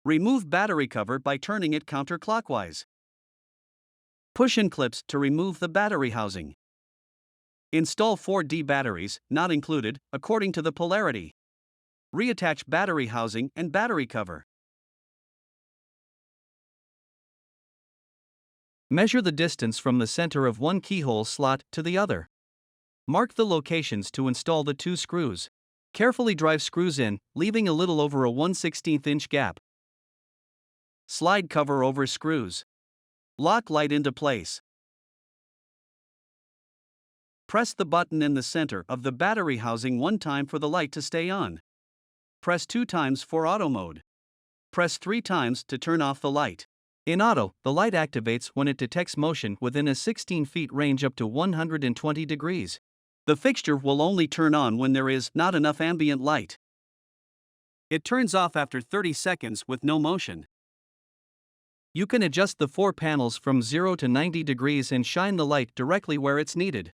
Remove battery cover by turning it counterclockwise. Push-in clips to remove the battery housing. Install 4D batteries, not included, according to the polarity. Reattach battery housing and battery cover. Measure the distance from the center of one keyhole slot to the other. Mark the locations to install the 2 screws. Carefully drive screws in, leaving a little over a 1/16 inch gap. Slide cover over screws. Lock light into place. Press the button in the center of the battery housing 1 time for the light to stay on. Press 2 times for auto mode. Press 3 times to turn off the light. In auto, the light activates when it detects motion within a 16 feet range up to 120 degrees. The fixture will only turn on when there is not enough ambient light. It turns off after 30 seconds with no motion. You can adjust the 4 panels from 0 to 90 degrees and shine the light directly where it's needed.